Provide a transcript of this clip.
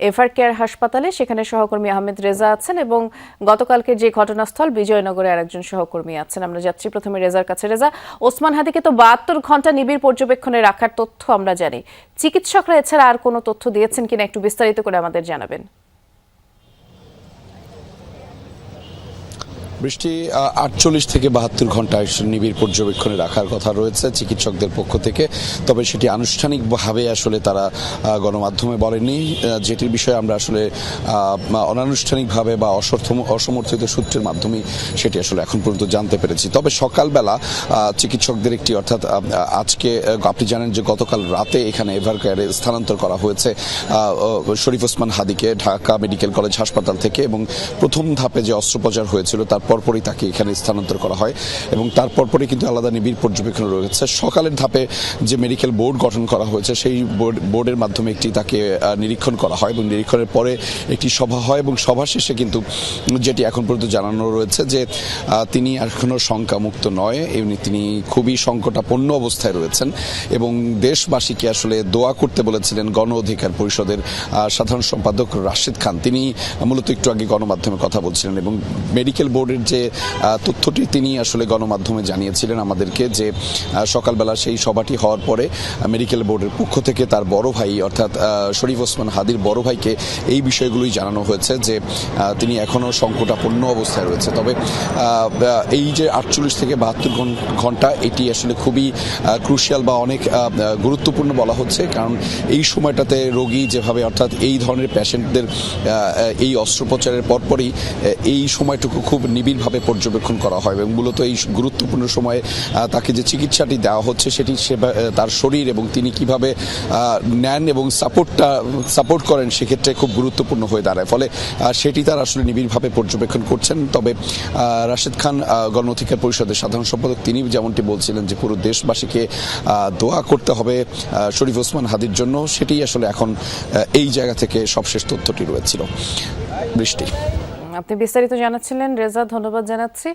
Ever care হাসপাতালে। সেখানে সহকর্মী আহমেদ রেজা আছেন এবং গতকালকে যে ঘটনাস্থল বিজয়নগরে আরেকজন সহকর্মী আছেন। আমরা যাচ্ছি প্রথমে রেজার কাছে। রেজা, ওসমান হাদিকে তো 72 ঘন্টা নিবিড় পর্যবেক্ষণে রাখার তথ্য আমরা জানি। চিকিৎসকরা এছাড়া আর কোনো তথ্য দিয়েছেন কিনা একটু বিস্তারিত করে আমাদের জানাবেন। বৃষ্টি 48 থেকে 72 ঘন্টা নিবিড় পর্যবেক্ষণে রাখার কথা রয়েছে চিকিৎসকদের পক্ষ থেকে। তবে সেটি আনুষ্ঠানিকভাবে আসলে তারা গণমাধ্যমে বলেননি, যেটির বিষয়ে আমরা আসলে অনানুষ্ঠানিকভাবে বা অসমর্থিত সূত্রের মাধ্যমে সেটি আসলে এখন পর্যন্ত জানতে পেরেছি। তবে সকালবেলা চিকিৎসকদের একটি, অর্থাৎ আজকে আপনি জানেন যে গতকাল রাতে এখানে এভার কেয়ারে স্থানান্তর করা হয়েছে শরীফ ওসমান হাদিকে ঢাকা মেডিকেল কলেজ হাসপাতাল থেকে, এবং প্রথম ধাপে যে অস্ত্রোপচার হয়েছিল তার পরপরই তাকে এখানে স্থানান্তর করা হয় এবং তার পরপরই কিন্তু আলাদা নিবিড় পর্যবেক্ষণ রয়েছে। সকালের ধাপে যে মেডিকেল বোর্ড গঠন করা হয়েছে সেই বোর্ডের মাধ্যমে একটি তাকে নিরীক্ষণ করা হয় এবং নিরীক্ষণের পরে একটি সভা হয় এবং সভা শেষে কিন্তু যেটি এখন পর্যন্ত জানানো রয়েছে যে তিনি এখনো শঙ্কামুক্ত নয়, এমনি তিনি খুবই সংকটাপন্ন অবস্থায় রয়েছেন এবং দেশবাসীকে আসলে দোয়া করতে বলেছিলেন গণ অধিকার পরিষদের সাধারণ সম্পাদক রাশেদ খান। তিনি মূলত একটু আগে গণমাধ্যমে কথা বলছিলেন এবং মেডিকেল বোর্ডের যে তথ্যটি তিনি আসলে গণমাধ্যমে জানিয়েছিলেন আমাদেরকে, যে সকালবেলা সেই সভাটি হওয়ার পরে মেডিকেল বোর্ডের পক্ষ থেকে তার বড় ভাই অর্থাৎ শরীফ ওসমান হাদির বড় ভাইকে এই বিষয়গুলোই জানানো হয়েছে যে তিনি এখনও সংকটাপন্ন অবস্থায় রয়েছে। তবে এই যে 48 থেকে 72 ঘন্টা এটি আসলে খুবই ক্রুশিয়াল বা অনেক গুরুত্বপূর্ণ বলা হচ্ছে, কারণ এই সময়টাতে রোগী যেভাবে, অর্থাৎ এই ধরনের পেশেন্টদের এই অস্ত্রোপচারের পরপরই এই সময়টুকু খুব নিবিড়ভাবে পর্যবেক্ষণ করা হয় এবং মূলত এই গুরুত্বপূর্ণ সময়ে তাকে যে চিকিৎসাটি দেওয়া হচ্ছে সেটি তার শরীর এবং তিনি কিভাবে নেন এবং সাপোর্ট করেন সেক্ষেত্রে খুব গুরুত্বপূর্ণ হয়ে দাঁড়ায়। ফলে সেটি তারা আসলে নিবিড়ভাবে পর্যবেক্ষণ করছেন। তবে রাশেদ খান গণ অধিকার পরিষদের সাধারণ সম্পাদক তিনি যেমনটি বলছিলেন যে পুরো দেশবাসীকে দোয়া করতে হবে শরীফ ওসমান হাদির জন্য, সেটি আসলে এখন এই জায়গা থেকে সবশেষ তথ্যটি রয়েছিল। বৃষ্টি, আপনি বিস্তারিত জানাচ্ছিলেন রেজা, ধন্যবাদ জানাচ্ছি।